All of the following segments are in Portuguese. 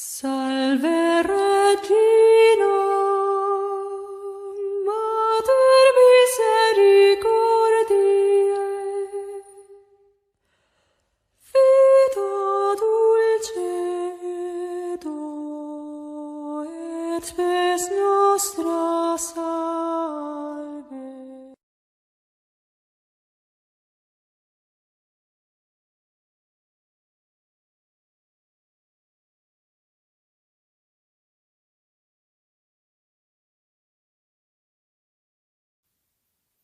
Salve Regina, Mater misericordiae, vita dulcedo et spes nostra salve.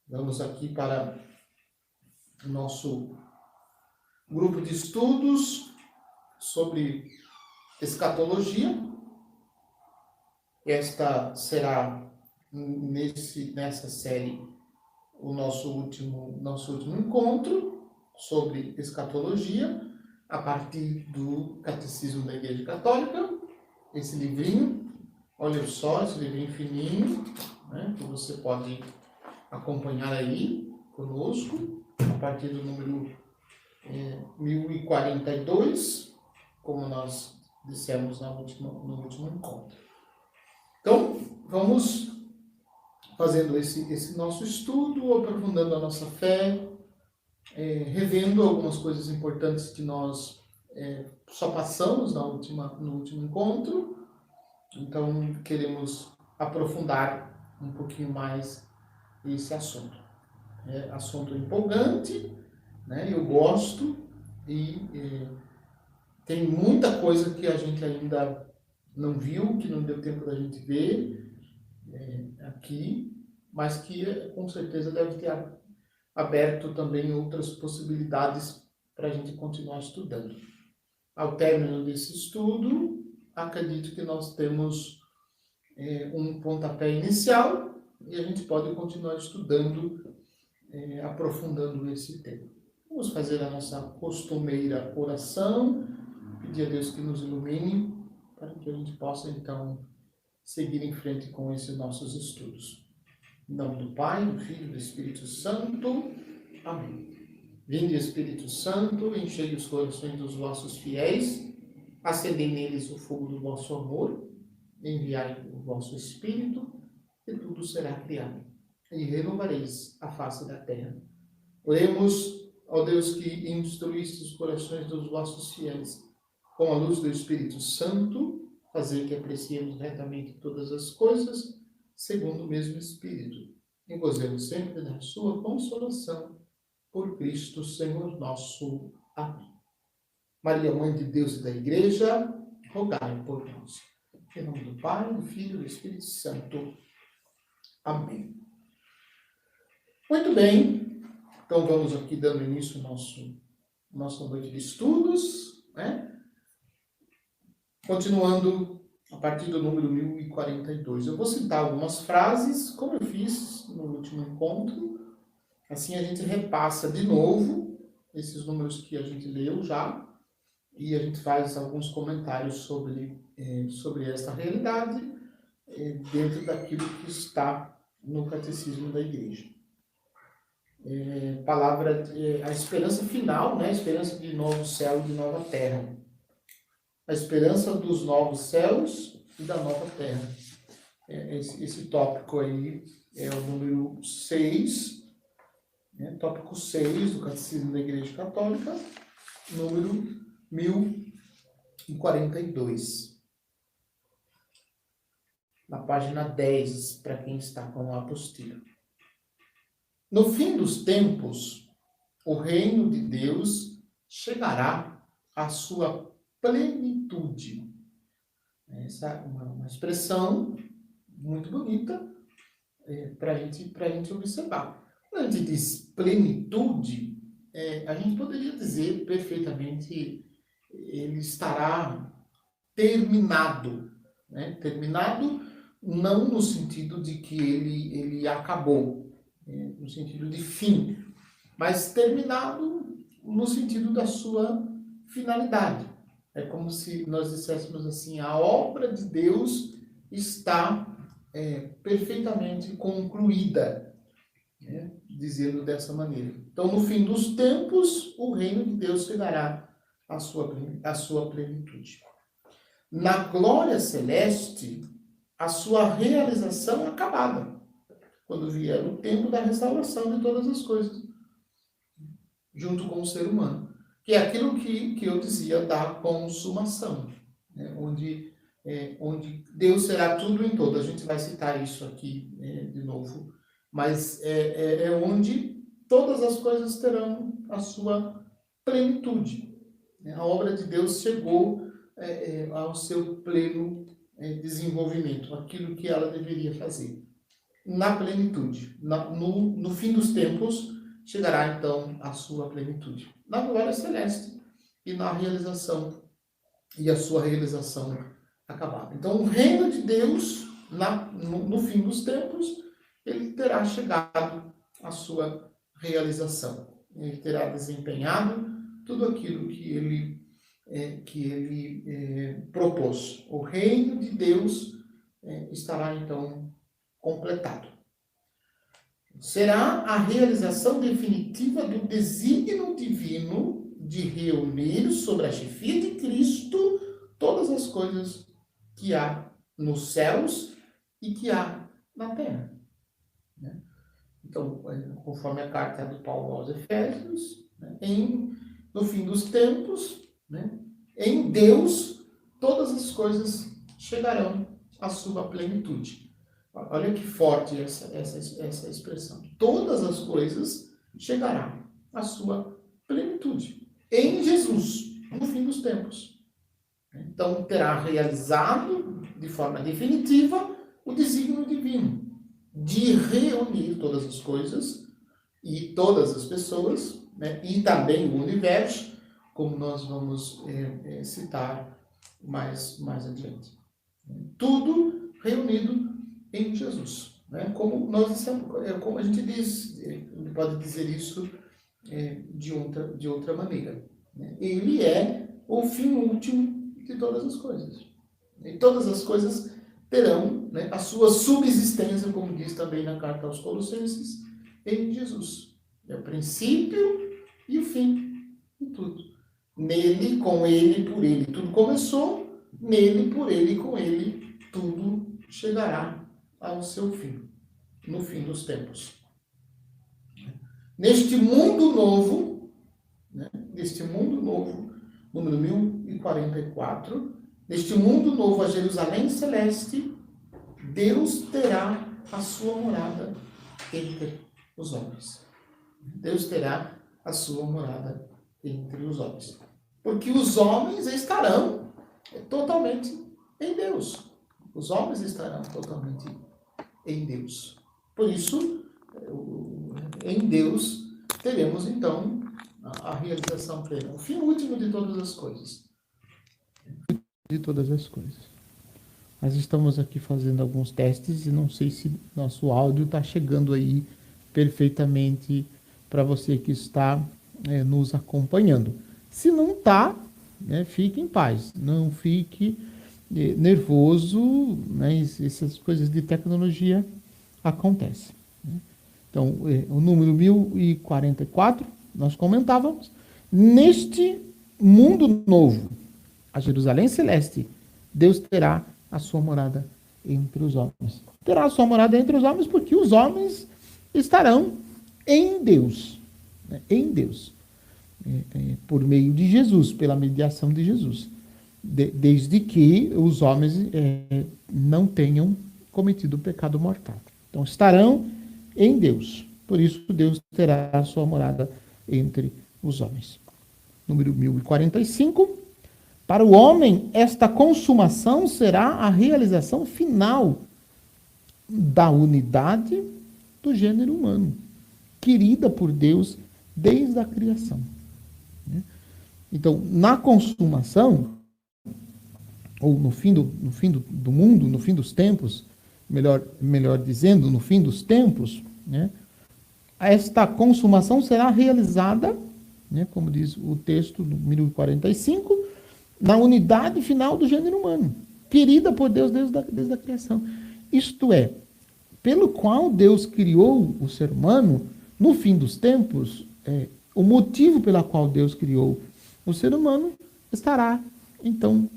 Vamos aqui para o nosso grupo de estudos sobre escatologia. Esta será, nessa série, o nosso último encontro sobre escatologia, a partir do Catecismo da Igreja Católica. Esse livrinho, olha só, esse livrinho fininho, né, que você pode acompanhar aí conosco, a partir do número 1042, como nós dissemos no último encontro. Então, vamos fazendo esse nosso estudo, aprofundando a nossa fé, revendo algumas coisas importantes que nós só passamos no último encontro. Então, queremos aprofundar um pouquinho mais esse assunto. É assunto empolgante, né? Eu gosto e tem muita coisa que a gente ainda não viu, que não deu tempo da gente ver aqui, mas que com certeza deve ter aberto também outras possibilidades para a gente continuar estudando. Ao término desse estudo, acredito que nós temos um pontapé inicial e a gente pode continuar estudando, aprofundando esse tema. Vamos fazer a nossa costumeira oração, pedir a Deus que nos ilumine, para que a gente possa, então, seguir em frente com esses nossos estudos. Em nome do Pai, do Filho e do Espírito Santo. Amém. Vinde, Espírito Santo, enchei os corações dos vossos fiéis, acendei neles o fogo do vosso amor, enviai o vosso Espírito, e tudo será criado, e renovareis a face da terra. Oremos ao Deus que instruíste os corações dos vossos fiéis, com a luz do Espírito Santo, fazer que apreciemos retamente todas as coisas, segundo o mesmo Espírito, e gozemos sempre da sua consolação, por Cristo Senhor nosso. Amém. Maria, Mãe de Deus e da Igreja, rogai por nós. Em nome do Pai, do Filho e do Espírito Santo. Amém. Muito bem, então vamos aqui dando início ao nossa noite de estudos, né? Continuando a partir do número 1042. Eu vou citar algumas frases, como eu fiz no último encontro, assim a gente repassa de novo esses números que a gente leu já, e a gente faz alguns comentários sobre esta realidade, dentro daquilo que está no Catecismo da Igreja. A esperança final, né? A esperança de novo céu e de nova terra. A esperança dos novos céus e da nova terra. Esse tópico aí é o número 6, né? Tópico 6 do Catecismo da Igreja Católica, número 1042. Na página 10, para quem está com a apostila. No fim dos tempos, o reino de Deus chegará à sua plenitude. Essa é uma expressão muito bonita para a gente observar. Quando a gente diz plenitude, a gente poderia dizer perfeitamente, ele estará terminado. Né? Terminado não no sentido de que ele acabou, no sentido de fim, mas terminado no sentido da sua finalidade. É como se nós disséssemos assim, a obra de Deus está perfeitamente concluída, né? Dizendo dessa maneira. Então, no fim dos tempos, o reino de Deus chegará à sua plenitude. na glória celeste, a sua realização acabada, quando vier o tempo da restauração de todas as coisas, junto com o ser humano, que é aquilo que eu dizia da consumação, né? Onde Deus será tudo em todo. A gente vai citar isso aqui, de novo, mas é onde todas as coisas terão a sua plenitude. A obra de Deus chegou ao seu pleno desenvolvimento, aquilo que ela deveria fazer. Na plenitude, no fim dos tempos, chegará então a sua plenitude. Na glória celeste e na realização, e a sua realização acabada. Então, o reino de Deus, no fim dos tempos, ele terá chegado à sua realização. Ele terá desempenhado tudo aquilo que ele propôs. O reino de Deus estará, então, completado. Será a realização definitiva do desígnio divino de reunir sobre a chefia de Cristo todas as coisas que há nos céus e que há na terra. Então, conforme a carta do Paulo aos Efésios, no fim dos tempos, em Deus, todas as coisas chegarão à sua plenitude. Olha que forte essa expressão. Todas as coisas chegarão à sua plenitude. Em Jesus, no fim dos tempos. Então, terá realizado de forma definitiva o desígnio divino de reunir todas as coisas e todas as pessoas, e também o universo, como nós vamos citar mais adiante. Tudo reunido em Jesus. Como nós dissemos, como a gente diz, pode dizer isso de outra maneira. Ele é o fim último de todas as coisas. E todas as coisas terão a sua subsistência, como diz também na carta aos Colossenses, em Jesus. É o princípio e o fim de tudo. Nele, com ele, por ele, tudo começou. Nele, por ele e com ele, tudo chegará ao seu fim, no fim dos tempos. Neste mundo novo, número 1044, neste mundo novo, a Jerusalém Celeste, Deus terá a sua morada entre os homens. Deus terá a sua morada entre os homens. Porque os homens estarão totalmente em Deus. Os homens estarão totalmente em Deus. Por isso, em Deus, teremos então a realização plena, o fim último de todas as coisas. De todas as coisas. Nós estamos aqui fazendo alguns testes e não sei se nosso áudio está chegando aí perfeitamente para você que está nos acompanhando. Se não está, fique em paz, não fique nervoso, essas coisas de tecnologia acontecem. Então, o número 1044, nós comentávamos, neste mundo novo, a Jerusalém Celeste, Deus terá a sua morada entre os homens. Terá a sua morada entre os homens porque os homens estarão em Deus. Em Deus. Por meio de Jesus, pela mediação de Jesus. Desde que os homens não tenham cometido o pecado mortal. Então, estarão em Deus. Por isso, Deus terá a sua morada entre os homens. Número 1045. Para o homem, esta consumação será a realização final da unidade do gênero humano, querida por Deus desde a criação. Então, na consumação, ou no fim do mundo, no fim dos tempos, melhor dizendo, no fim dos tempos, esta consumação será realizada, como diz o texto do 1045, na unidade final do gênero humano, querida por Deus desde a criação. Isto é, pelo qual Deus criou o ser humano, no fim dos tempos, o motivo pelo qual Deus criou o ser humano estará, então,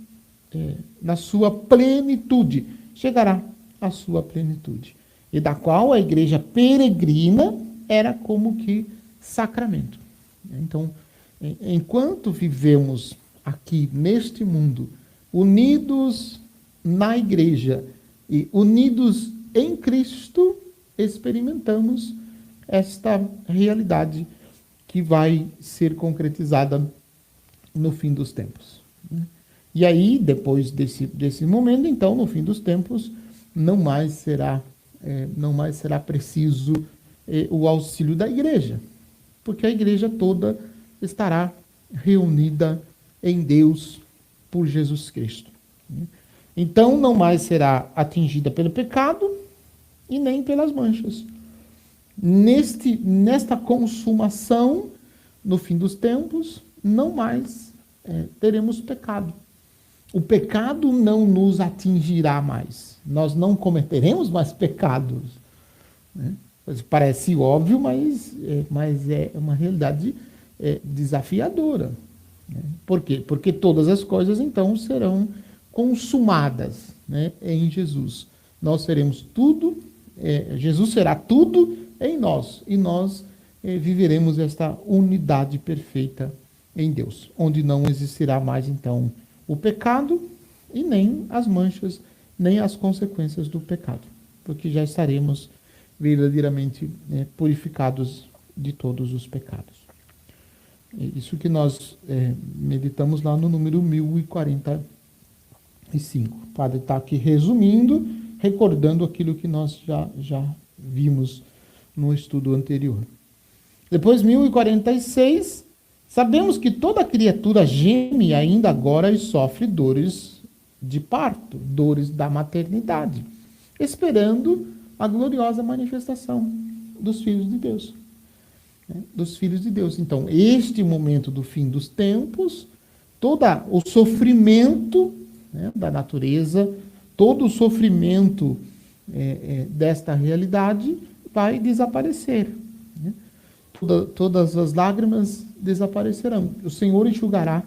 na sua plenitude. Chegará à sua plenitude. E da qual a igreja peregrina era como que sacramento. Então, enquanto vivemos aqui neste mundo, unidos na igreja e unidos em Cristo, experimentamos esta realidade que vai ser concretizada no fim dos tempos. E aí, depois desse momento, então, no fim dos tempos, não mais será preciso o auxílio da igreja, porque a igreja toda estará reunida em Deus por Jesus Cristo. Então, não mais será atingida pelo pecado e nem pelas manchas. Nesta consumação, no fim dos tempos, não mais teremos pecado. O pecado não nos atingirá mais. Nós não cometeremos mais pecados. Né? Parece óbvio, mas é uma realidade desafiadora. Né? Por quê? Porque todas as coisas, então, serão consumadas, né, em Jesus. Nós seremos tudo, Jesus será tudo em nós. E nós viveremos esta unidade perfeita em Deus, onde não existirá mais, então, o pecado e nem as manchas, nem as consequências do pecado, porque já estaremos verdadeiramente purificados de todos os pecados. Isso que nós meditamos lá no número 1045. O padre está aqui resumindo, recordando aquilo que nós já vimos no estudo anterior. Depois, 1046, sabemos que toda criatura geme ainda agora e sofre dores de parto, dores da maternidade, esperando a gloriosa manifestação dos filhos de Deus. Dos filhos de Deus. Então, este momento do fim dos tempos, todo o sofrimento, né, da natureza, todo o sofrimento desta realidade vai desaparecer. Né? Todas as lágrimas desaparecerão. O Senhor enxugará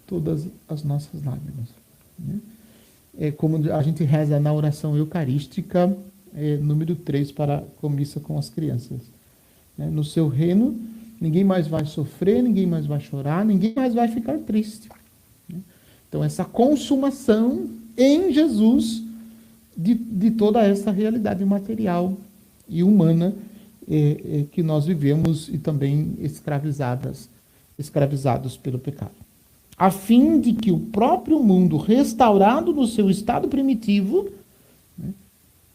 todas as nossas lágrimas. Né? Como a gente reza na oração eucarística, número 3, para a comissa com as crianças. No seu reino, ninguém mais vai sofrer, ninguém mais vai chorar, ninguém mais vai ficar triste. Então, essa consumação em Jesus de toda essa realidade material e humana que nós vivemos e também escravizados pelo pecado. A fim de que o próprio mundo, restaurado no seu estado primitivo,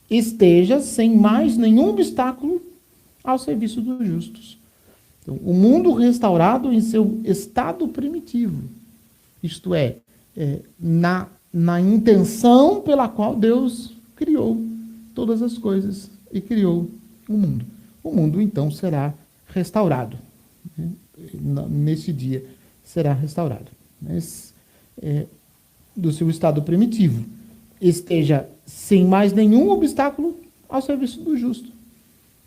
esteja sem mais nenhum obstáculo ao serviço dos justos. Então, o mundo restaurado em seu estado primitivo, isto é, na intenção pela qual Deus criou todas as coisas e criou o mundo. O mundo, então, será restaurado. Né? Nesse dia será restaurado. Mas, do seu estado primitivo, esteja sem mais nenhum obstáculo ao serviço do justo.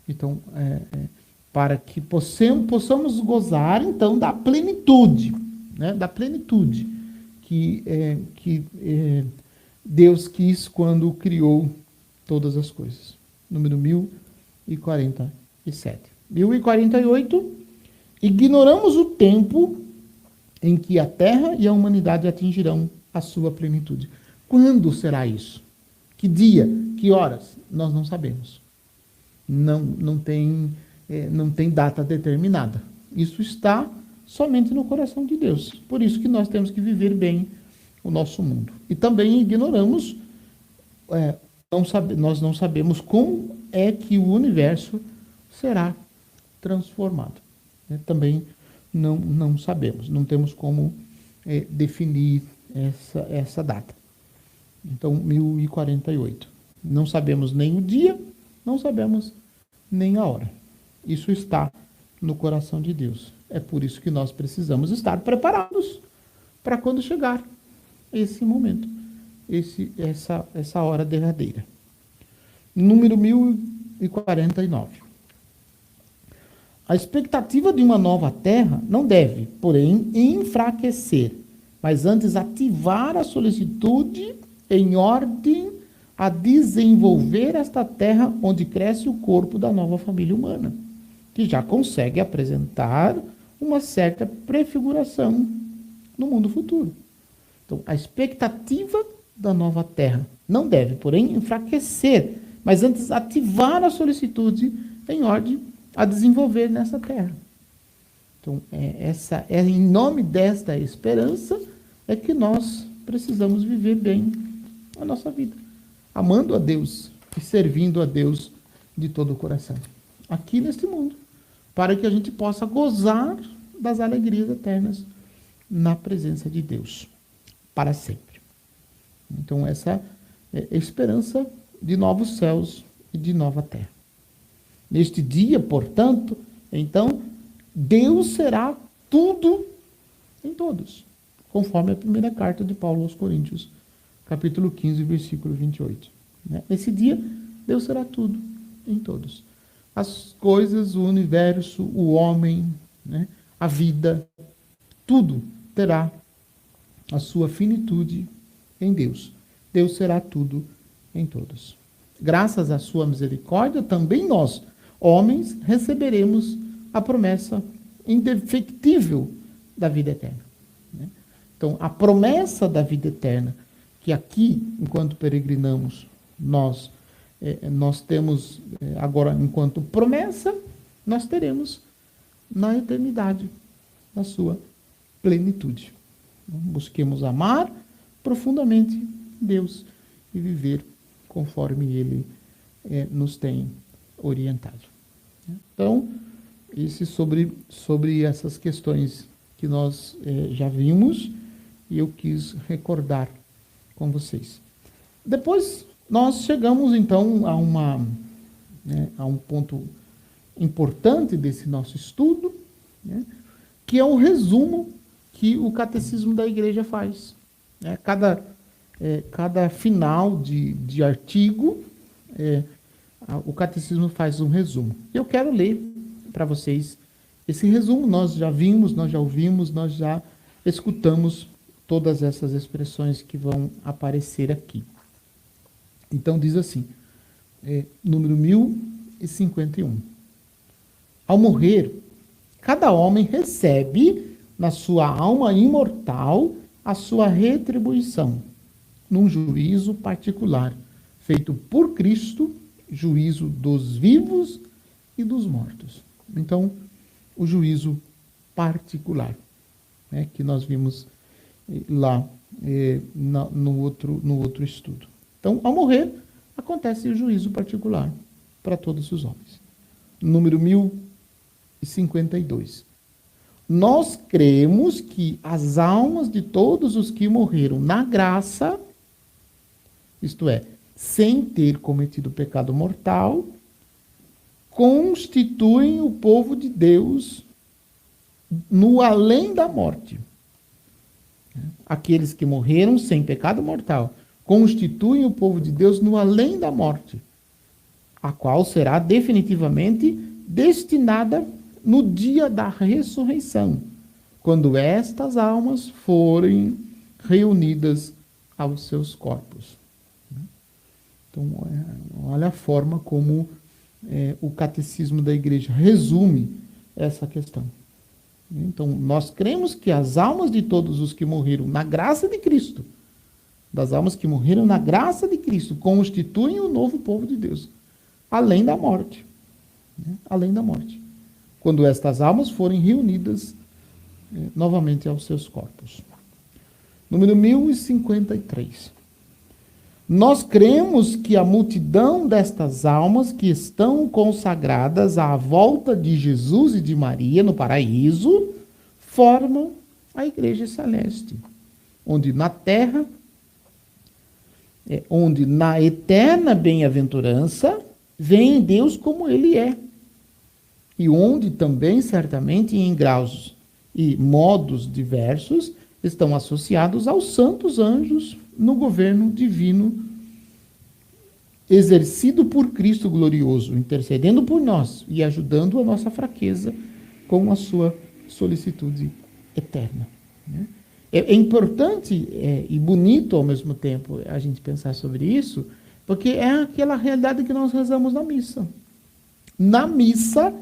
Então, para que possamos gozar, então, da plenitude, né? Da plenitude que Deus quis quando criou todas as coisas. Número 1047. 1048. Ignoramos o tempo em que a Terra e a humanidade atingirão a sua plenitude. Quando será isso? Que dia? Que horas? Nós não sabemos. Não tem data determinada. Isso está somente no coração de Deus. Por isso que nós temos que viver bem o nosso mundo. E também ignoramos, nós não sabemos como é que o universo será transformado. Também não sabemos, não temos como definir essa data. Então, 1048. Não sabemos nem o dia, não sabemos nem a hora. Isso está no coração de Deus. É por isso que nós precisamos estar preparados para quando chegar esse momento, essa hora derradeira. Número 1049. A expectativa de uma nova terra não deve, porém, enfraquecer mas antes ativar a solicitude em ordem a desenvolver esta terra onde cresce o corpo da nova família humana, que já consegue apresentar uma certa prefiguração no mundo futuro. Então, a expectativa da nova terra não deve, porém, enfraquecer, mas antes ativar a solicitude em ordem a desenvolver nessa terra. Então, é em nome desta esperança é que nós precisamos viver bem a nossa vida, amando a Deus e servindo a Deus de todo o coração, aqui neste mundo, para que a gente possa gozar das alegrias eternas na presença de Deus, para sempre. Então, essa é a esperança de novos céus e de nova terra. Neste dia, portanto, então, Deus será tudo em todos, conforme a primeira carta de Paulo aos Coríntios, capítulo 15, versículo 28. Nesse dia, Deus será tudo em todos. As coisas, o universo, o homem, a vida, tudo terá a sua finitude em Deus. Deus será tudo em todos. Graças à sua misericórdia, também nós, homens, receberemos a promessa indefectível da vida eterna. Então, a promessa da vida eterna, que aqui, enquanto peregrinamos, nós temos agora, enquanto promessa, nós teremos na eternidade, na sua plenitude. Busquemos amar profundamente Deus e viver conforme Ele nos tem orientado. Então, isso sobre essas questões que nós já vimos e eu quis recordar com vocês. Depois, nós chegamos então a um ponto importante desse nosso estudo, que é o resumo que o Catecismo da Igreja faz. Cada final de artigo, o Catecismo faz um resumo. Eu quero ler para vocês esse resumo. Nós já vimos, nós já ouvimos, nós já escutamos todas essas expressões que vão aparecer aqui. Então diz assim, número 1051. Ao morrer, cada homem recebe na sua alma imortal a sua retribuição, num juízo particular, feito por Cristo, juízo dos vivos e dos mortos. Então, o juízo particular, que nós vimos lá no outro estudo. Então, ao morrer, acontece o juízo particular para todos os homens. Número 1052. Nós cremos que as almas de todos os que morreram na graça, isto é, sem ter cometido pecado mortal, constituem o povo de Deus no além da morte. Aqueles que morreram sem pecado mortal constituem o povo de Deus no além da morte, a qual será definitivamente destinada no dia da ressurreição, quando estas almas forem reunidas aos seus corpos. Então, olha a forma como o Catecismo da Igreja resume essa questão. Então, nós cremos que as almas de todos os que morreram na graça de Cristo, das almas que morreram na graça de Cristo, constituem o novo povo de Deus, além da morte. Além da morte. Quando estas almas forem reunidas novamente aos seus corpos. Número 1053. Nós cremos que a multidão destas almas que estão consagradas à volta de Jesus e de Maria no paraíso formam a Igreja Celeste, onde na terra, onde na eterna bem-aventurança vem Deus como Ele é, e onde também, certamente, em graus e modos diversos, estão associados aos santos anjos no governo divino exercido por Cristo glorioso, intercedendo por nós e ajudando a nossa fraqueza com a sua solicitude eterna. É importante e bonito ao mesmo tempo a gente pensar sobre isso, porque é aquela realidade que nós rezamos na missa. Na missa,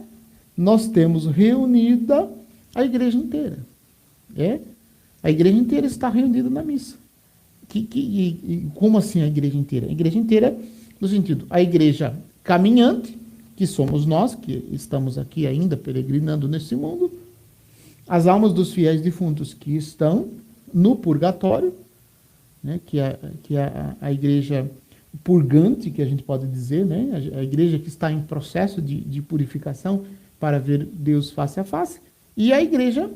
nós temos reunida a igreja inteira. A igreja inteira está reunida na missa. Como assim a igreja inteira? A igreja inteira, no sentido, a igreja caminhante, que somos nós, que estamos aqui ainda peregrinando nesse mundo, as almas dos fiéis defuntos que estão no purgatório, né, que é a igreja purgante, que a gente pode dizer, né, a igreja que está em processo de purificação para ver Deus face a face, e a igreja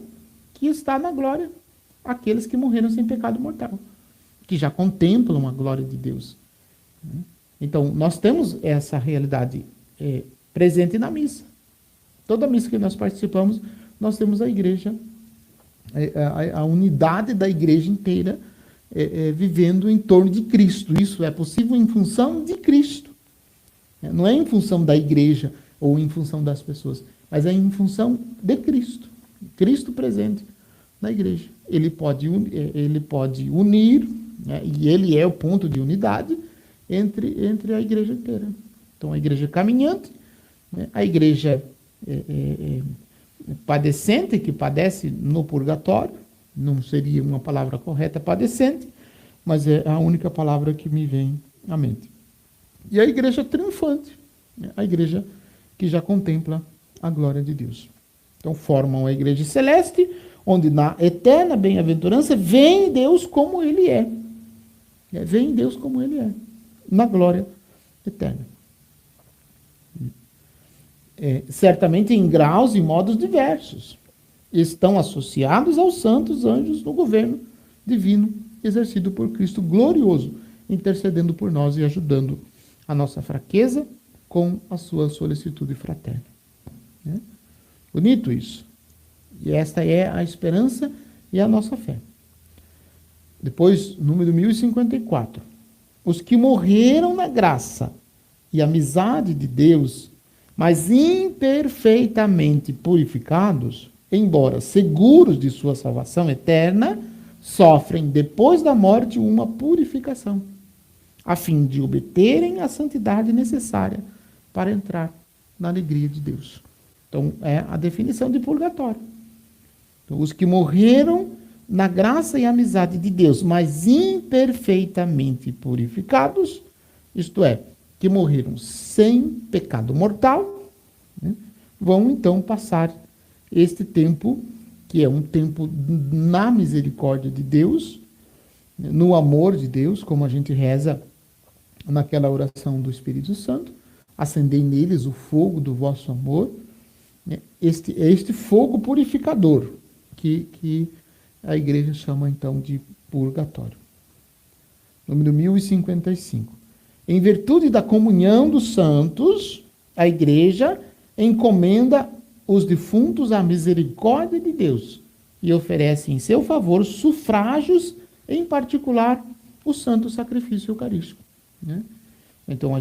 que está na glória, aqueles que morreram sem pecado mortal, que já contemplam a glória de Deus. Então, nós temos essa realidade presente na missa. Toda missa que nós participamos, nós temos a igreja, a unidade da igreja inteira vivendo em torno de Cristo. Isso é possível em função de Cristo. Não é em função da igreja ou em função das pessoas, mas é em função de Cristo. Cristo presente na igreja. Ele pode unir, né, e ele é o ponto de unidade entre a igreja inteira. Então, a igreja caminhante, né, a igreja padecente, que padece no purgatório, não seria uma palavra correta, padecente, mas é a única palavra que me vem à mente. E a igreja triunfante, né, a igreja que já contempla a glória de Deus. Então, formam a igreja celeste, onde na eterna bem-aventurança vem Deus como Ele é. Vem Deus como Ele é, na glória eterna. Certamente em graus e modos diversos. Estão associados aos santos anjos no governo divino exercido por Cristo glorioso, intercedendo por nós e ajudando a nossa fraqueza com a sua solicitude fraterna. Bonito isso. E esta é a esperança e a nossa fé. Depois, número 1054. Os que morreram na graça e amizade de Deus, mas imperfeitamente purificados, embora seguros de sua salvação eterna, sofrem depois da morte uma purificação, a fim de obterem a santidade necessária para entrar na alegria de Deus. Então, é a definição de purgatório. Então, os que morreram na graça e amizade de Deus, mas imperfeitamente purificados, isto é, que morreram sem pecado mortal, né, vão então passar este tempo, que é um tempo na misericórdia de Deus, no amor de Deus, como a gente reza naquela oração do Espírito Santo, acendei neles o fogo do vosso amor, né, este fogo purificador, que a igreja chama então de purgatório. Número 1055. Em virtude da comunhão dos santos, a igreja encomenda os defuntos à misericórdia de Deus e oferece em seu favor sufrágios, em particular o santo sacrifício eucarístico. Né? Então,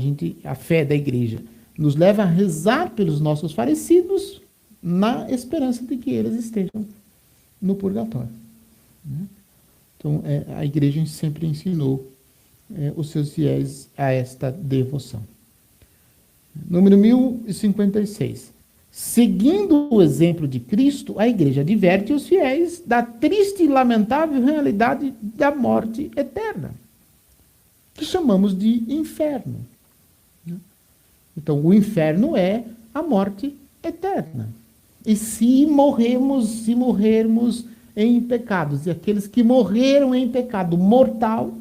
a fé da igreja nos leva a rezar pelos nossos falecidos na esperança de que eles estejam no purgatório. Né? Então, a igreja sempre ensinou os seus fiéis a esta devoção. Número 1056. Seguindo o exemplo de Cristo, a igreja adverte os fiéis da triste e lamentável realidade da morte eterna, que chamamos de inferno. Então, o inferno é a morte eterna. E se morrermos em pecados, e aqueles que morreram em pecado mortal,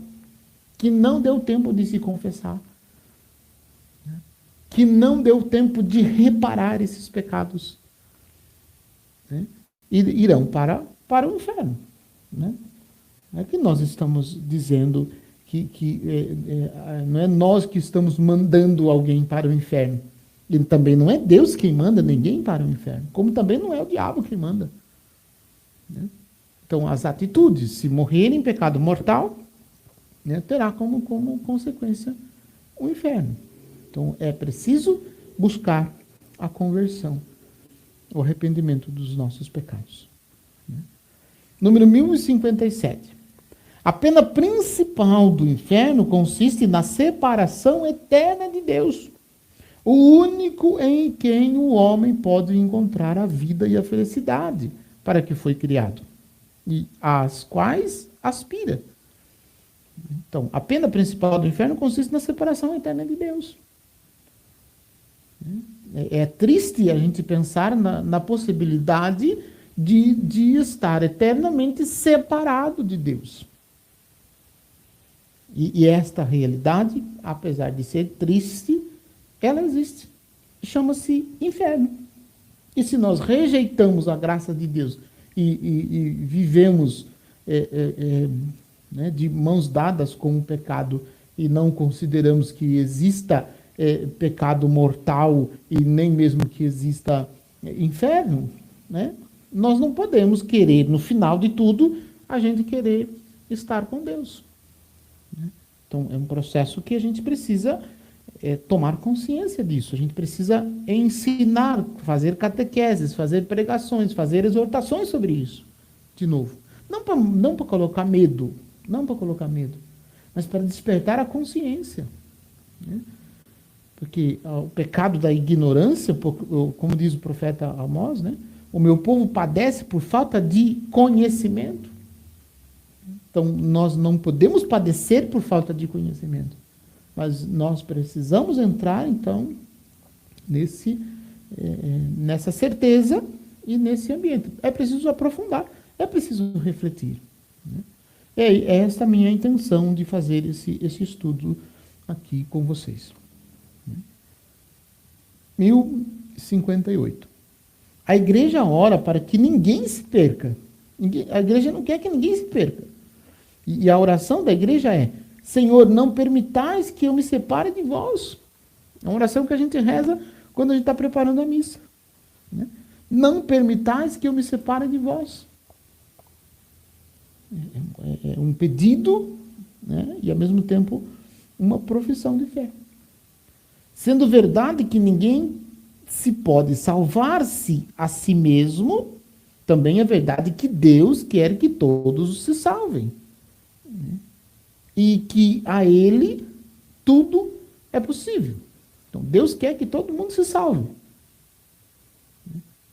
que não deu tempo de se confessar, que não deu tempo de reparar esses pecados, né, irão para o inferno. Né? É que nós estamos dizendo que não é nós que estamos mandando alguém para o inferno. E também não é Deus quem manda ninguém para o inferno, como também não é o diabo quem manda. Né? Então, as atitudes, se morrer em pecado mortal, né, terá como consequência o inferno. Então, é preciso buscar a conversão, o arrependimento dos nossos pecados. Né? Número 1057. A pena principal do inferno consiste na separação eterna de Deus, o único em quem o homem pode encontrar a vida e a felicidade para que foi criado, e às quais aspira. Então, a pena principal do inferno consiste na separação eterna de Deus. É triste a gente pensar na possibilidade de estar eternamente separado de Deus. E esta realidade, apesar de ser triste, ela existe. Chama-se inferno. E se nós rejeitamos a graça de Deus e vivemos de mãos dadas com o pecado e não consideramos que exista pecado mortal e nem mesmo que exista inferno, né? Nós não podemos querer, no final de tudo, a gente querer estar com Deus. Então, é um processo que a gente precisa tomar consciência disso. A gente precisa ensinar, fazer catequeses, fazer pregações, fazer exortações sobre isso. De novo. Não para colocar medo, mas para despertar a consciência. Né? Porque o pecado da ignorância, como diz o profeta Amós, né? O meu povo padece por falta de conhecimento. Então, nós não podemos padecer por falta de conhecimento. Mas nós precisamos entrar, então, nessa certeza e nesse ambiente. É preciso aprofundar, é preciso refletir. Né? É esta a minha intenção de fazer esse estudo aqui com vocês. 1058. A igreja ora para que ninguém se perca. A igreja não quer que ninguém se perca. E a oração da igreja é: Senhor, não permitais que eu me separe de vós. É uma oração que a gente reza quando a gente está preparando a missa. Né? Não permitais que eu me separe de vós. É um pedido, né? E ao mesmo tempo uma profissão de fé. Sendo verdade que ninguém se pode salvar-se a si mesmo, também é verdade que Deus quer que todos se salvem. E que a Ele tudo é possível. Então, Deus quer que todo mundo se salve.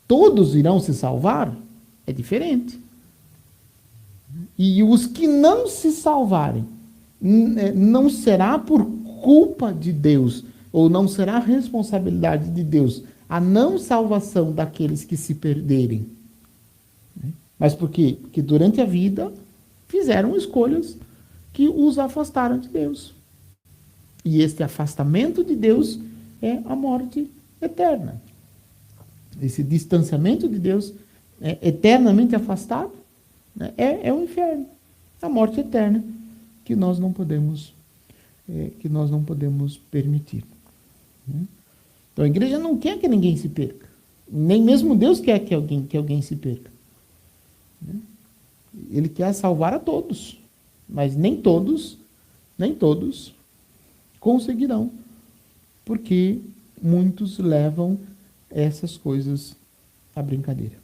Todos irão se salvar? É diferente. E os que não se salvarem, não será por culpa de Deus, ou não será responsabilidade de Deus a não salvação daqueles que se perderem. Mas por quê? Porque durante a vida fizeram escolhas que os afastaram de Deus. E este afastamento de Deus é a morte eterna. Esse distanciamento de Deus, eternamente afastado, né, é o inferno. A morte eterna que nós não podemos permitir. Então a igreja não quer que ninguém se perca. Nem mesmo Deus quer que alguém se perca. Ele quer salvar a todos. Mas nem todos conseguirão. Porque muitos levam essas coisas à brincadeira.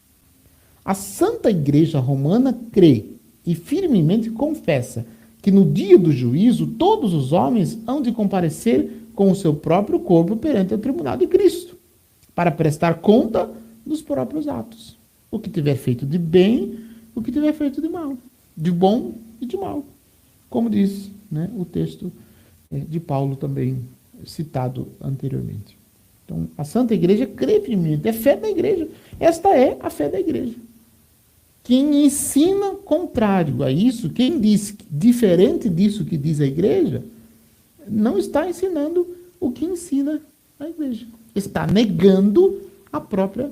A Santa Igreja Romana crê e firmemente confessa que no dia do juízo todos os homens hão de comparecer com o seu próprio corpo perante o tribunal de Cristo, para prestar conta dos próprios atos. O que tiver feito de bem, o que tiver feito de mal, de bom e de mal. Como diz, né, o texto de Paulo também citado anteriormente. Então, a Santa Igreja crê firmemente, é fé da Igreja. Esta é a fé da Igreja. Quem ensina contrário a isso, quem diz diferente disso que diz a Igreja, não está ensinando o que ensina a Igreja. Está negando a própria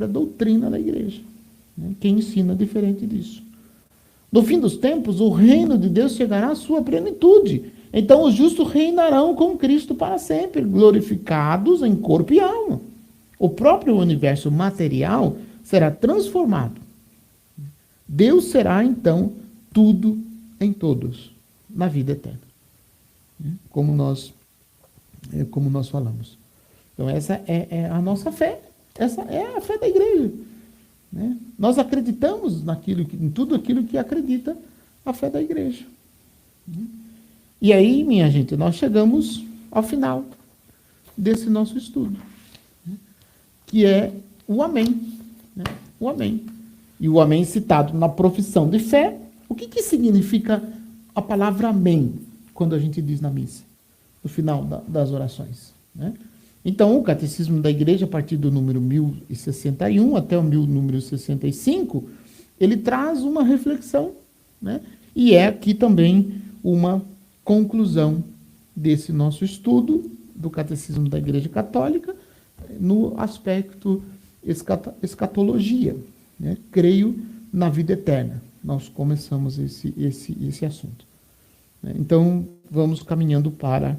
doutrina da Igreja. Né? Quem ensina diferente disso. No fim dos tempos, o reino de Deus chegará à sua plenitude. Então os justos reinarão com Cristo para sempre, glorificados em corpo e alma. O próprio universo material será transformado. Deus será, então, tudo em todos, na vida eterna. Como nós falamos. Então, essa é a nossa fé. Essa é a fé da igreja. né? Nós acreditamos em tudo aquilo que acredita a fé da igreja. E aí, minha gente, nós chegamos ao final desse nosso estudo, né? Que é o amém, né? O amém. E o amém citado na profissão de fé. O que significa a palavra amém quando a gente diz na missa, no final das orações, né? Então, o Catecismo da Igreja, a partir do número 1061 até o número 65, ele traz uma reflexão, né? E é aqui também uma conclusão desse nosso estudo do Catecismo da Igreja Católica no aspecto escatologia, né? Creio na vida eterna. Nós começamos esse assunto. Então, vamos caminhando para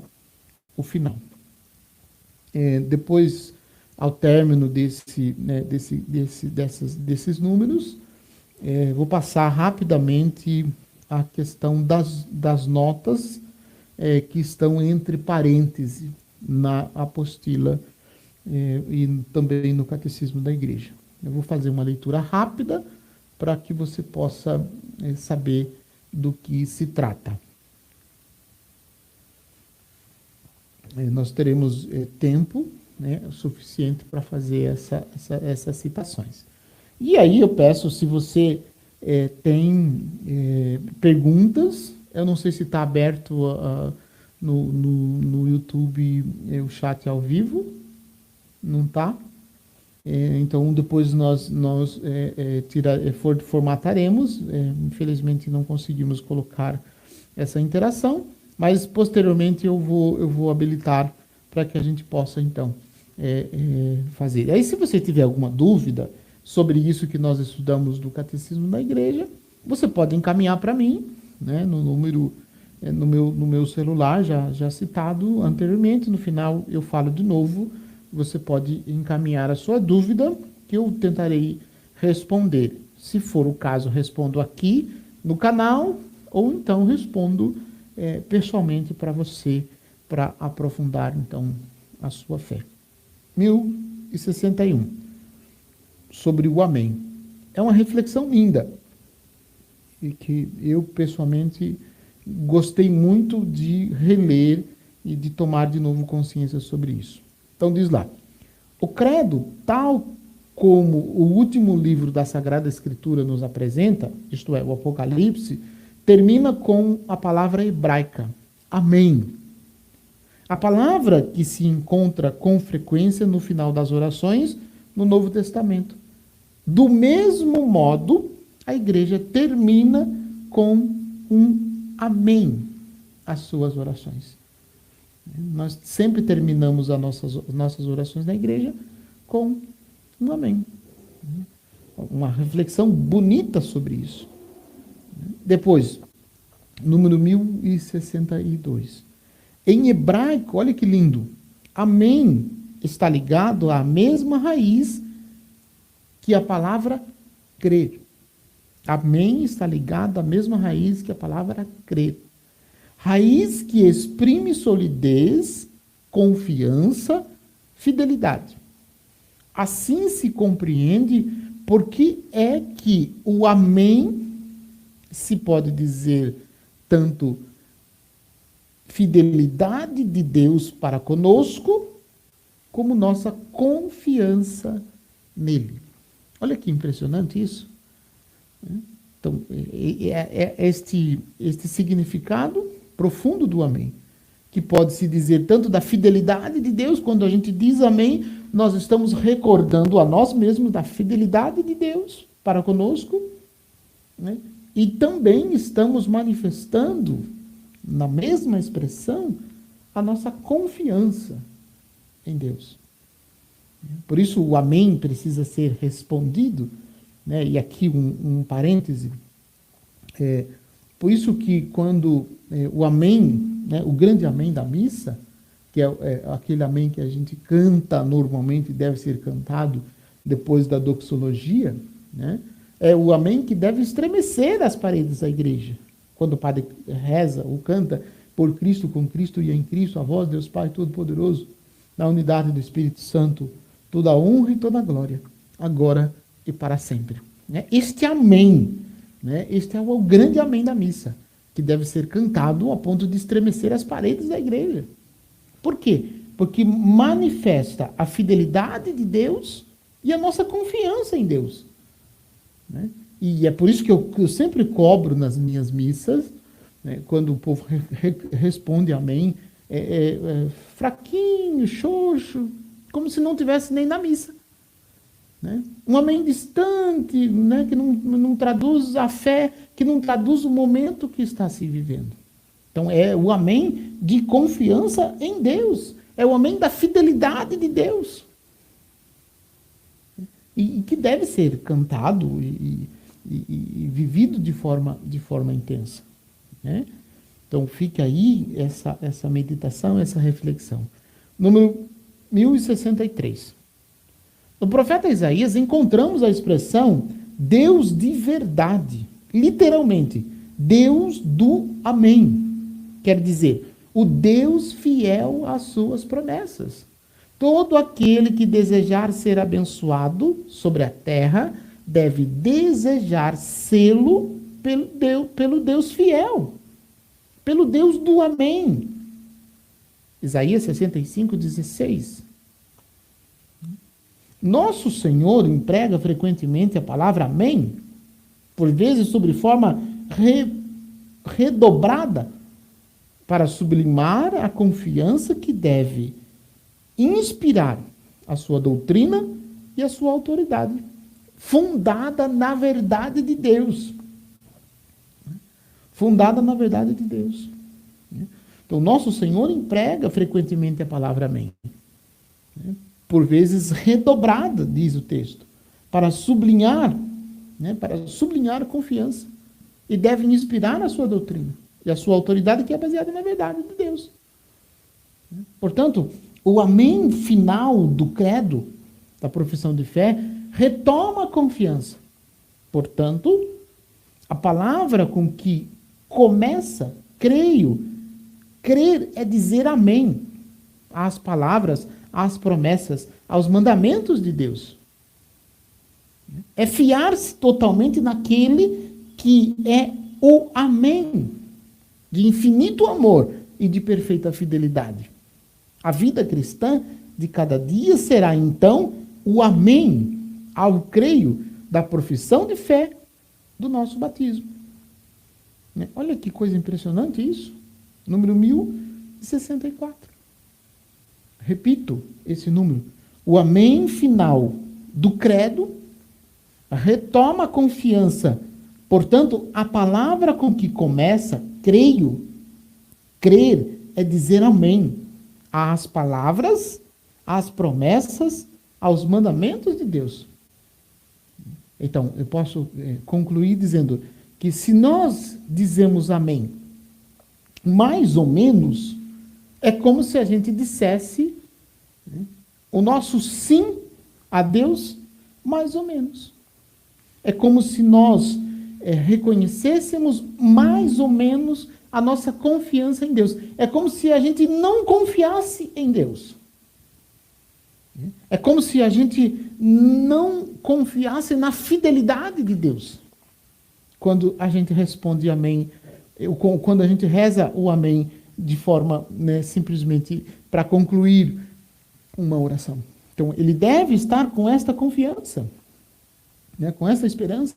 o final. Depois, ao término desses números, vou passar rapidamente a questão das notas que estão entre parênteses na apostila e também no Catecismo da Igreja. Eu vou fazer uma leitura rápida para que você possa saber do que se trata. Nós teremos tempo, né, suficiente para fazer essas citações. E aí eu peço, se você tem perguntas, eu não sei se está aberto no YouTube o chat ao vivo, não está? Então depois nós formataremos, infelizmente não conseguimos colocar essa interação, mas posteriormente eu vou habilitar para que a gente possa então fazer. Aí se você tiver alguma dúvida sobre isso que nós estudamos do Catecismo da Igreja, você pode encaminhar para mim, né, no número no meu celular já citado anteriormente. No final eu falo de novo. Você pode encaminhar a sua dúvida, que eu tentarei responder. Se for o caso, respondo aqui no canal, ou então respondo pessoalmente para você, para aprofundar, então, a sua fé. 1061, sobre o Amém. É uma reflexão linda, e que eu, pessoalmente, gostei muito de reler e de tomar de novo consciência sobre isso. Então diz lá: o credo, tal como o último livro da Sagrada Escritura nos apresenta, isto é, o Apocalipse, termina com a palavra hebraica, amém. A palavra que se encontra com frequência no final das orações no Novo Testamento. Do mesmo modo, a igreja termina com um amém as suas orações. Nós sempre terminamos as nossas orações na igreja com um amém. Uma reflexão bonita sobre isso. Depois, número 1062. Em hebraico, olha que lindo, amém está ligado à mesma raiz que a palavra crer. Amém está ligado à mesma raiz que a palavra crer. Raiz que exprime solidez, confiança, fidelidade. Assim se compreende por que é que o amém se pode dizer tanto fidelidade de Deus para conosco, como nossa confiança nele. Olha que impressionante isso. Então, este significado profundo do amém, que pode se dizer tanto da fidelidade de Deus. Quando a gente diz amém, nós estamos recordando a nós mesmos da fidelidade de Deus para conosco, né? E também estamos manifestando, na mesma expressão, a nossa confiança em Deus. Por isso o amém precisa ser respondido, né? E aqui um parêntese, por isso que quando o amém, né, o grande amém da missa, que é aquele amém que a gente canta normalmente, deve ser cantado depois da doxologia, né, é o amém que deve estremecer as paredes da igreja. Quando o padre reza ou canta, por Cristo, com Cristo e em Cristo, a vós, Deus Pai Todo-Poderoso, na unidade do Espírito Santo, toda a honra e toda a glória, agora e para sempre. Né? Este amém, né? Este é o grande amém da missa, que deve ser cantado a ponto de estremecer as paredes da igreja. Por quê? Porque manifesta a fidelidade de Deus e a nossa confiança em Deus. Né? E é por isso que eu sempre cobro nas minhas missas, né, quando o povo responde amém, fraquinho, xoxo, como se não tivesse nem na missa. Né? Um amém distante, né, que não traduz a fé, que não traduz o momento que está se vivendo. Então é o amém de confiança em Deus. É o amém da fidelidade de Deus. E que deve ser cantado e vivido de forma intensa. Né? Então fica aí essa meditação, essa reflexão. Número 1063. No profeta Isaías encontramos a expressão Deus de verdade. Literalmente, Deus do amém. Quer dizer, o Deus fiel às suas promessas. Todo aquele que desejar ser abençoado sobre a terra deve desejar sê-lo pelo Deus fiel, pelo Deus do amém. Isaías 65:16. Nosso Senhor emprega frequentemente a palavra amém, por vezes sobre forma redobrada, para sublimar a confiança que deve inspirar a sua doutrina e a sua autoridade, fundada na verdade de Deus. Fundada na verdade de Deus. Então, nosso Senhor emprega frequentemente a palavra amém. Por vezes redobrada, diz o texto, para sublinhar a confiança. E deve inspirar a sua doutrina e a sua autoridade, que é baseada na verdade de Deus. Portanto, o amém final do credo, da profissão de fé, retoma a confiança. Portanto, a palavra com que começa, creio, crer é dizer amém às palavras, às promessas, aos mandamentos de Deus. É fiar-se totalmente naquele que é o amém, de infinito amor e de perfeita fidelidade. A vida cristã de cada dia será, então, o amém ao creio da profissão de fé do nosso batismo. Olha que coisa impressionante isso. Número 1064. Repito esse número. O amém final do credo retoma a confiança. Portanto, a palavra com que começa, creio, crer é dizer amém às palavras, às promessas, aos mandamentos de Deus. Então, eu posso concluir dizendo que se nós dizemos amém, mais ou menos, é como se a gente dissesse o nosso sim a Deus, mais ou menos. É como se nós reconhecêssemos mais ou menos a nossa confiança em Deus. É como se a gente não confiasse em Deus. É como se a gente não confiasse na fidelidade de Deus. Quando a gente responde amém, quando a gente reza o amém de forma simplesmente para concluir uma oração. Então, ele deve estar com esta confiança, com essa esperança,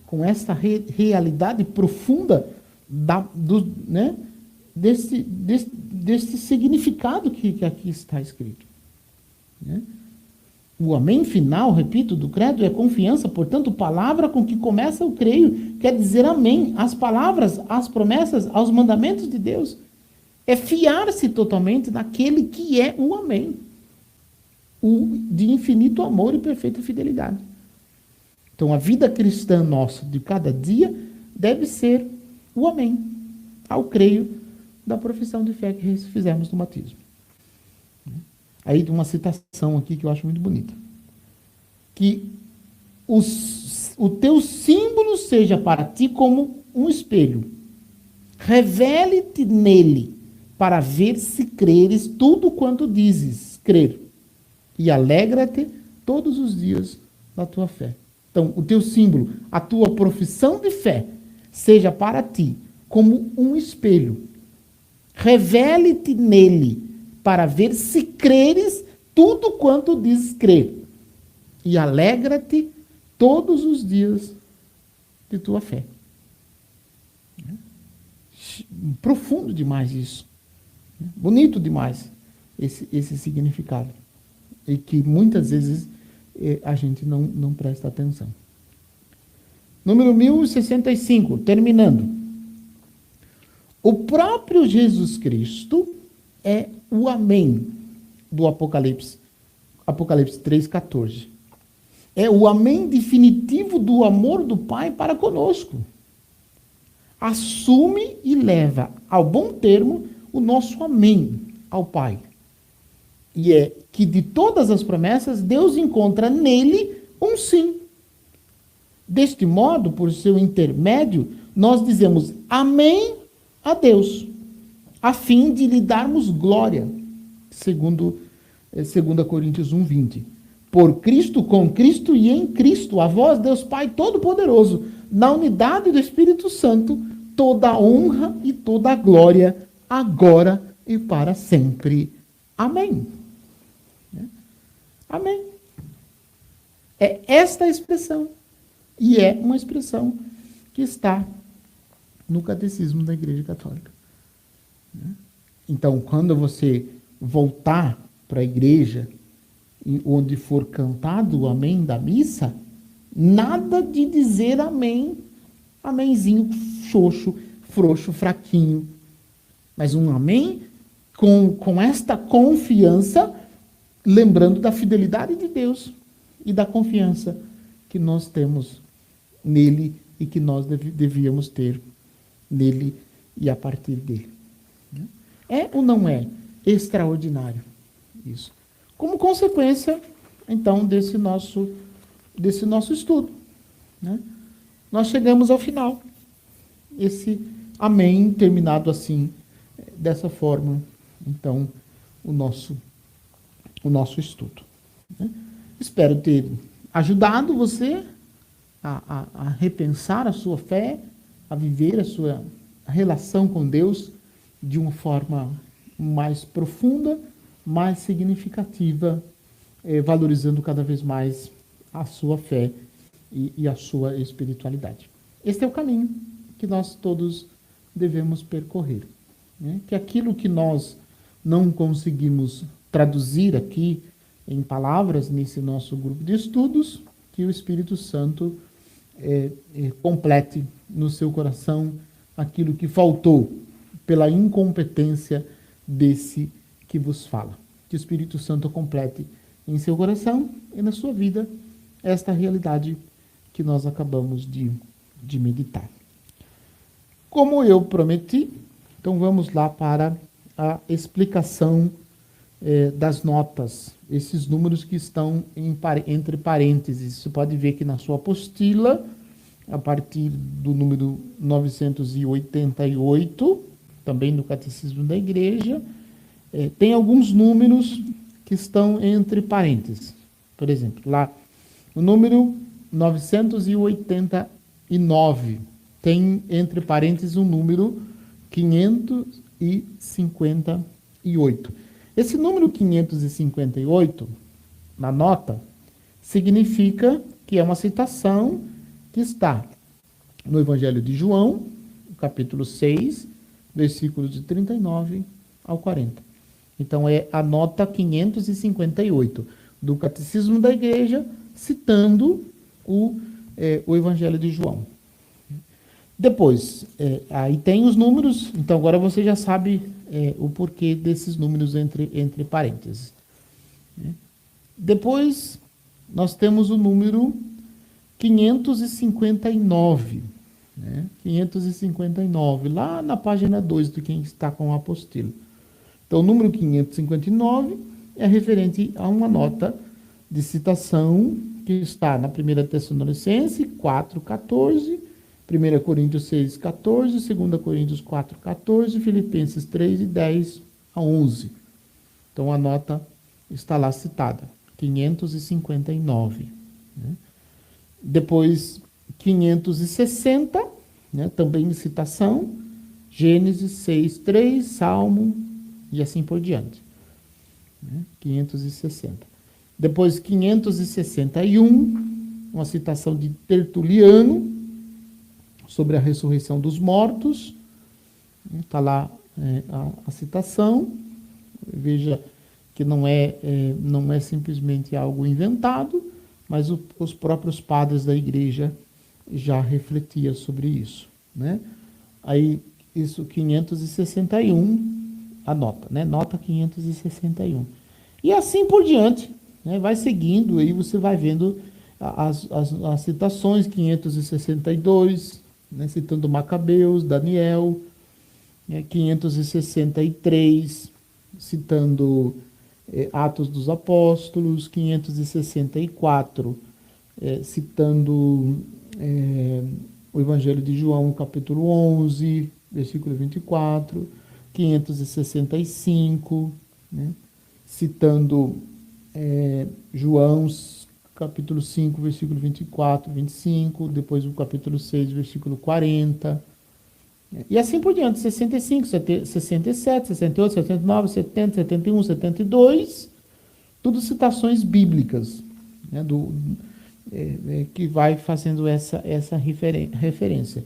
com essa realidade profunda desse significado que aqui está escrito. O amém final, repito, do credo é confiança, portanto, palavra com que começa o creio, quer dizer amém, às palavras, às promessas, aos mandamentos de Deus. É fiar-se totalmente naquele que é o amém, o de infinito amor e perfeita fidelidade. Então, a vida cristã nossa de cada dia deve ser o amém, ao creio da profissão de fé que fizemos no batismo. Aí tem uma citação aqui que eu acho muito bonita. Que o teu símbolo seja para ti como um espelho. Revele-te nele, para ver se creres tudo quanto dizes crer. E alegra-te todos os dias da tua fé. Então, o teu símbolo, a tua profissão de fé, seja para ti como um espelho. Revele-te nele, para ver se creres tudo quanto dizes crer. E alegra-te todos os dias de tua fé. Profundo demais isso. Bonito demais esse significado. E que muitas vezes a gente não presta atenção. Número 1065, terminando. O próprio Jesus Cristo é o amém do Apocalipse. Apocalipse 3,14. É o amém definitivo do amor do Pai para conosco. Assume e leva ao bom termo o nosso amém ao Pai. E é que de todas as promessas, Deus encontra nele um sim. Deste modo, por seu intermédio, nós dizemos amém a Deus, a fim de lhe darmos glória, segundo 2 Coríntios 1:20. Por Cristo, com Cristo e em Cristo, a vós, Deus Pai Todo-Poderoso, na unidade do Espírito Santo, toda a honra e toda a glória, agora e para sempre. Amém. Amém. É esta a expressão. E é uma expressão que está no Catecismo da Igreja Católica. Então, quando você voltar para a igreja, onde for cantado o amém da missa, nada de dizer amém, amémzinho xoxo, frouxo, fraquinho. Mas um amém com esta confiança, lembrando da fidelidade de Deus e da confiança que nós temos nele e que nós devíamos ter nele e a partir dele. É ou não é extraordinário isso? Como consequência, então, desse nosso estudo, né? Nós chegamos ao final. Esse amém terminado assim, dessa forma, então, o nosso estudo, né? Espero ter ajudado você a repensar a sua fé, a viver a sua relação com Deus de uma forma mais profunda, mais significativa, valorizando cada vez mais a sua fé e a sua espiritualidade. Este é o caminho que nós todos devemos percorrer, né? Que aquilo que nós não conseguimos traduzir aqui em palavras nesse nosso grupo de estudos, que o Espírito Santo complete no seu coração aquilo que faltou pela incompetência desse que vos fala. Que o Espírito Santo complete em seu coração e na sua vida esta realidade que nós acabamos de meditar. Como eu prometi, então vamos lá para a explicação das notas, esses números que estão entre parênteses. Você pode ver que na sua apostila, a partir do número 988, também no Catecismo da Igreja, tem alguns números que estão entre parênteses. Por exemplo, lá, o número 989 tem entre parênteses o número 558. Esse número 558, na nota, significa que é uma citação que está no Evangelho de João, capítulo 6, versículos de 39 ao 40. Então, é a nota 558 do Catecismo da Igreja, citando o Evangelho de João. Depois, aí tem os números, então agora você já sabe o porquê desses números entre parênteses. Depois, nós temos o número 559. 559, lá na página 2 de quem está com a apostila. Então, o número 559 é referente a uma nota de citação que está na 1 Tessalonicenses 4,14, 1 Coríntios 6,14, 2 Coríntios 4,14, Filipenses 3, de 10 a 11. Então, a nota está lá citada, 559. Depois, 560, né, também citação, Gênesis 6:3, Salmo, e assim por diante. Né, 560. Depois, 561, uma citação de Tertuliano, sobre a ressurreição dos mortos. Está lá a citação. Veja que não é simplesmente algo inventado, mas os próprios padres da igreja já refletiam sobre isso. Né? Aí, isso 561, anota, né? Nota 561. E assim por diante, né? Vai seguindo, aí você vai vendo as citações, 562, né? Citando Macabeus, Daniel, 563, citando Atos dos Apóstolos, 564, citando o Evangelho de João, capítulo 11, versículo 24, 565, né, citando João, capítulo 5, versículo 24, 25, depois o capítulo 6, versículo 40, e assim por diante, 65, 67, 68, 69, 70, 71, 72, tudo citações bíblicas, né, que vai fazendo essa referência.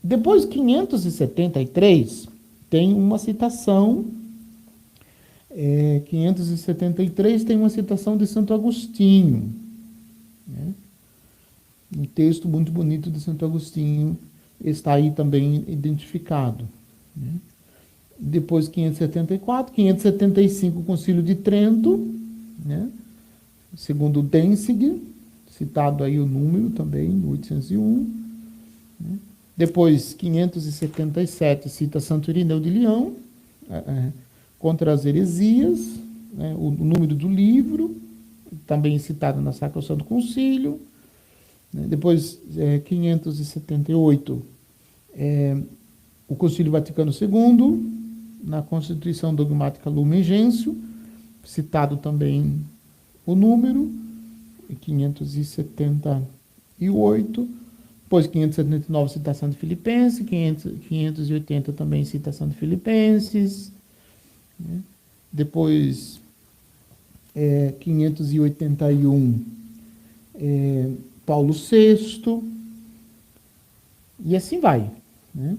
Depois, 573, tem uma citação, 573 tem uma citação de Santo Agostinho, né, um texto muito bonito de Santo Agostinho, está aí também identificado. Né? Depois, 574, 575, o Concílio de Trento, né? Segundo Denzig, citado aí o número também, 801. Né? Depois, 577, cita Santo Irineu de Leão, contra as heresias, né? O número do livro, também citado na Sacro Santo Concílio. Depois, 578, o Concílio Vaticano II, na Constituição Dogmática Lumen Gentium, citado também o número, 578. Depois, 579, citação de Filipenses, 580 também citação de Filipenses. Né? Depois, 581, Paulo VI, e assim vai. Né?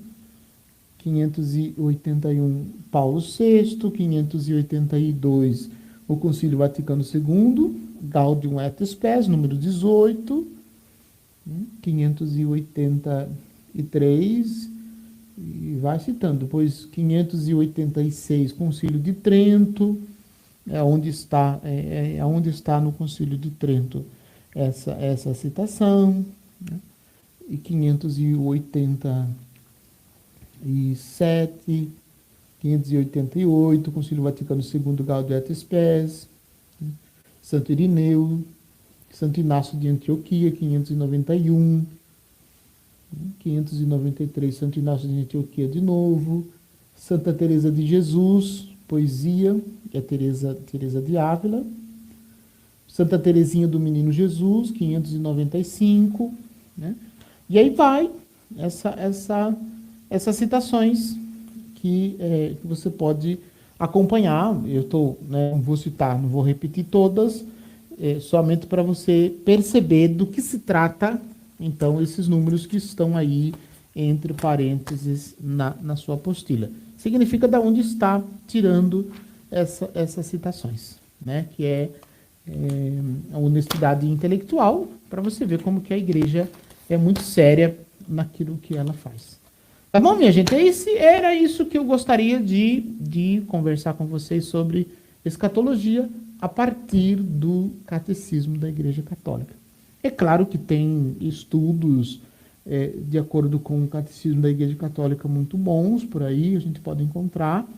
581, Paulo VI, 582, o Concílio Vaticano II, Gaudium et Spes, número 18, 583, e vai citando. Depois, 586, Concílio de Trento, onde está no Concílio de Trento essa citação, né? E 587, 588, Concílio Vaticano II, Gaudium et Spes, né? Santo Irineu, Santo Inácio de Antioquia, 591, 593, Santo Inácio de Antioquia de novo, Santa Teresa de Jesus, poesia, que é Teresa de Ávila, Santa Teresinha do Menino Jesus, 595, né? E aí vai essas citações que você pode acompanhar. Eu não vou citar, não vou repetir todas, somente para você perceber do que se trata, então, esses números que estão aí entre parênteses na sua apostila. Significa de onde está tirando essas citações, né? Que é a honestidade intelectual, para você ver como que a igreja é muito séria naquilo que ela faz. Tá bom, minha gente? Era isso que eu gostaria de conversar com vocês sobre escatologia a partir do catecismo da Igreja Católica. É claro que tem estudos de acordo com o catecismo da Igreja Católica muito bons por aí, a gente pode encontrar.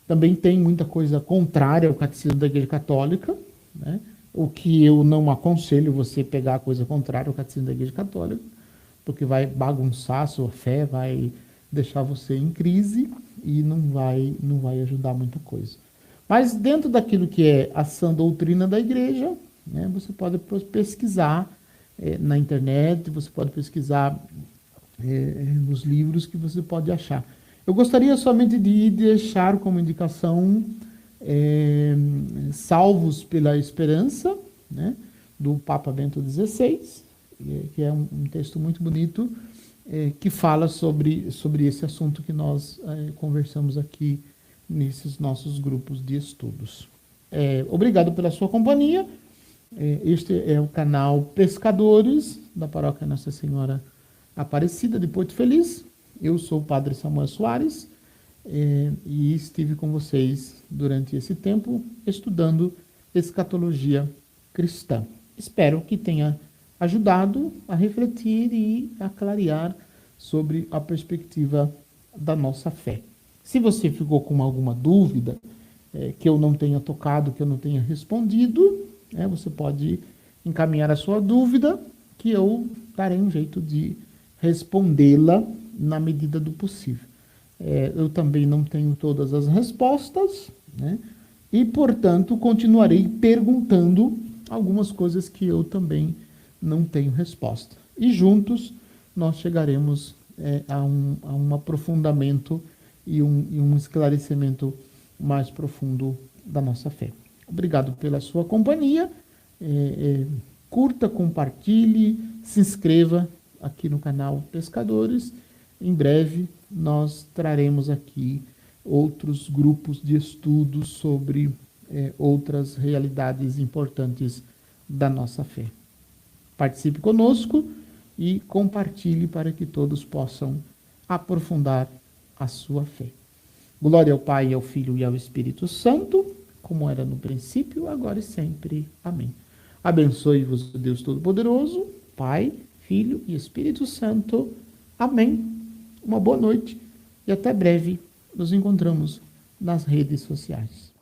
Também tem muita coisa contrária ao catecismo da Igreja Católica, né? O que eu não aconselho você pegar a coisa contrária ao catecismo da Igreja Católica, porque vai bagunçar a sua fé, vai deixar você em crise e não vai ajudar muita coisa. Mas dentro daquilo que é a sã doutrina da Igreja, né? Você pode pesquisar na internet, você pode pesquisar nos livros que você pode achar. Eu gostaria somente de deixar como indicação Salvos pela Esperança, né, do Papa Bento XVI, que é um texto muito bonito, que fala sobre esse assunto que nós conversamos aqui nesses nossos grupos de estudos. Obrigado pela sua companhia. Este é o canal Pescadores, da Paróquia Nossa Senhora Aparecida de Porto Feliz. Eu sou o Padre Samuel Soares e estive com vocês durante esse tempo estudando escatologia cristã. Espero que tenha ajudado a refletir e a clarear sobre a perspectiva da nossa fé. Se você ficou com alguma dúvida que eu não tenha tocado, que eu não tenha respondido, você pode encaminhar a sua dúvida, que eu darei um jeito de respondê-la na medida do possível. Eu também não tenho todas as respostas, né? E, portanto, continuarei perguntando algumas coisas que eu também não tenho resposta. E juntos nós chegaremos a um aprofundamento e um esclarecimento mais profundo da nossa fé. Obrigado pela sua companhia. Curta, compartilhe, se inscreva aqui no canal Pescadores. Em breve nós traremos aqui outros grupos de estudos sobre outras realidades importantes da nossa fé. Participe conosco e compartilhe para que todos possam aprofundar a sua fé. Glória ao Pai, ao Filho e ao Espírito Santo, como era no princípio, agora e sempre. Amém. Abençoe-vos, Deus Todo-Poderoso, Pai, Filho e Espírito Santo. Amém. Uma boa noite e até breve nos encontramos nas redes sociais.